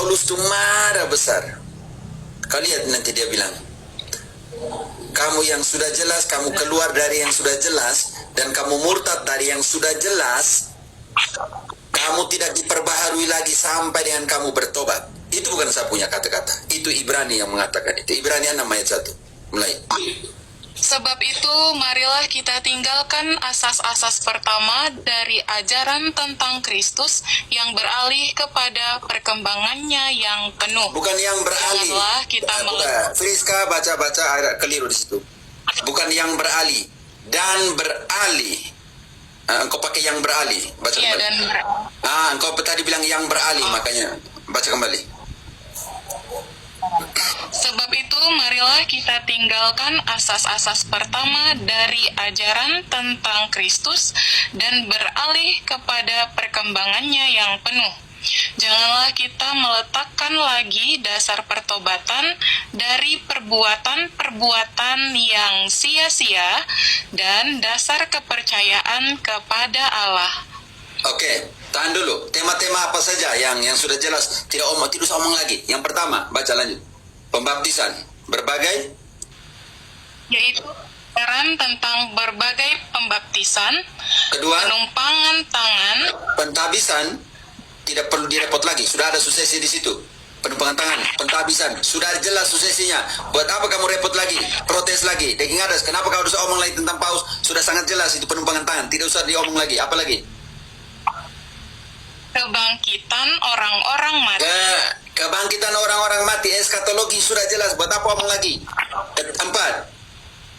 Paulus tuh marah besar. Kau lihat nanti dia bilang, kamu yang sudah jelas, kamu keluar dari yang sudah jelas, dan kamu murtad dari yang sudah jelas, kamu tidak diperbaharui lagi sampai dengan kamu bertobat. Itu bukan saya punya kata-kata. Itu Ibrani yang mengatakan itu. Ibrani 6 ayat 1. Mulai. Sebab itu, marilah kita tinggalkan asas-asas pertama dari ajaran tentang Kristus yang beralih kepada perkembangannya yang penuh. Bukan yang beralih. Janganlah kita Friska baca-baca ayat keliru di situ. Bukan yang beralih. Dan beralih. Engkau pakai yang beralih. Baca Iya, kembali. Engkau tadi bilang yang beralih, makanya baca kembali. Sebab itu, marilah kita tinggalkan asas-asas pertama dari ajaran tentang Kristus dan beralih kepada perkembangannya yang penuh. Janganlah kita meletakkan lagi dasar pertobatan dari perbuatan-perbuatan yang sia-sia dan dasar kepercayaan kepada Allah. Oke, tahan dulu. Tema-tema apa saja yang sudah jelas, tidak usah omong lagi. Yang pertama, baca lanjut. Pembaptisan, berbagai, Yaitu ajaran tentang berbagai pembaptisan. Kedua, penumpangan tangan. pentabisan, tidak perlu direpot lagi. Sudah ada suksesi di situ. Penumpangan tangan, pentabisan, sudah jelas suksesinya. Buat apa kamu repot lagi? Protes lagi. Daging adas, kenapa kamu usah omong lagi tentang paus? Sudah sangat jelas itu penumpangan tangan. Tidak usah diomong lagi. Apa lagi? Kebangkitan orang-orang mati. Kebangkitan orang-orang mati, eskatologi sudah jelas. Buat apa omong lagi? Keempat,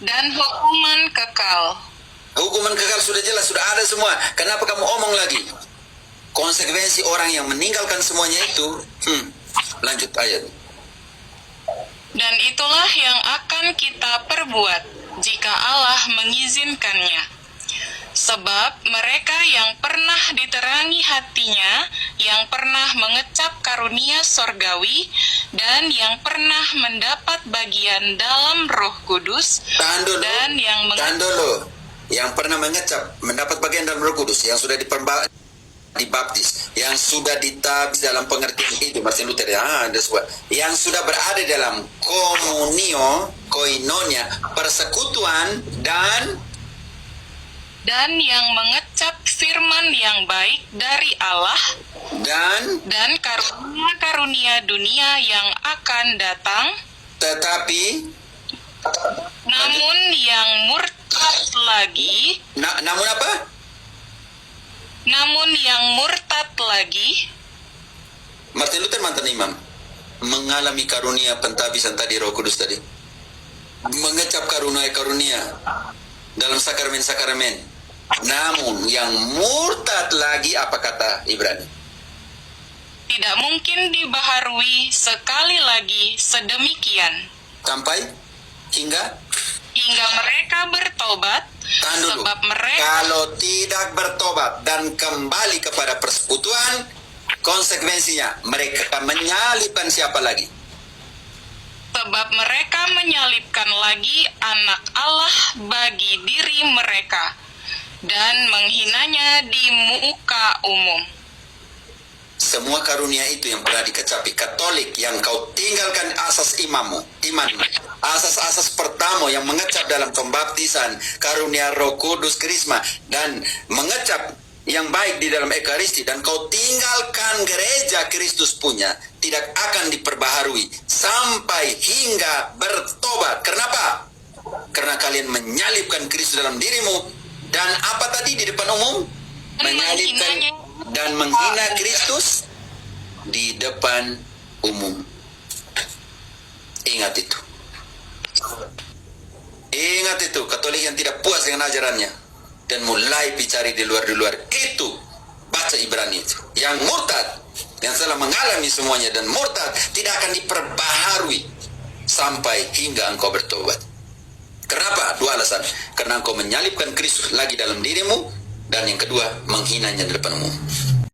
Dan hukuman kekal. hukuman kekal sudah jelas, sudah ada semua. Kenapa kamu omong lagi? Konsekuensi orang yang meninggalkan semuanya itu. Lanjut ayat. Dan itulah yang akan kita perbuat jika Allah mengizinkannya. Sebab mereka yang pernah diterangi hatinya, yang pernah mengecap karunia sorgawi, dan yang pernah mendapat bagian dalam Roh Kudus, Tahan dulu. dan yang Tahan dulu. Yang pernah mengecap, mendapat bagian dalam Roh Kudus, yang sudah dibaptis, yang sudah ditabis dalam pengertian itu, Martin Luther, ada sebuah, yang sudah berada dalam komunio, koinonia, persekutuan, dan yang mengecap firman yang baik dari Allah, dan karunia-karunia dunia yang akan datang, tetapi namun yang murtad lagi, namun apa? namun yang murtad lagi, Martin Luther mantan imam, mengalami karunia pentabisan tadi, Roh Kudus tadi, mengecap karunia-karunia dalam sakramen-sakramen. Namun yang murtad lagi, apa kata Ibrani? tidak mungkin dibaharui sekali lagi sedemikian, Sampai hingga mereka bertobat. Tahan dulu. Sebab mereka Kalau tidak bertobat dan kembali kepada persekutuan, konsekuensinya mereka menyalibkan siapa lagi? Sebab mereka menyalibkan lagi anak Allah bagi diri mereka dan menghinanya di muka umum. Semua karunia itu yang pernah dikecapi Katolik, yang kau tinggalkan asas imanmu, asas-asas pertama yang mengecap dalam pembaptisan, karunia Roh Kudus, Krisma, dan mengecap yang baik di dalam Ekaristi, dan kau tinggalkan gereja Kristus punya, tidak akan diperbaharui sampai hingga bertobat. Kenapa? Karena kalian menyalibkan Kristus dalam dirimu, dan apa tadi di depan umum? Menyalibkan dan menghina Kristus di depan umum. Ingat itu. Ingat itu, Katolik yang tidak puas dengan ajarannya dan mulai bicara di luar. Itu baca Ibrani itu. Yang murtad, yang telah mengalami semuanya dan murtad, tidak akan diperbaharui sampai hingga engkau bertobat. Kenapa? Dua alasan. Karena engkau menyalibkan Kristus lagi dalam dirimu, dan yang kedua, menghinanya di depan umum.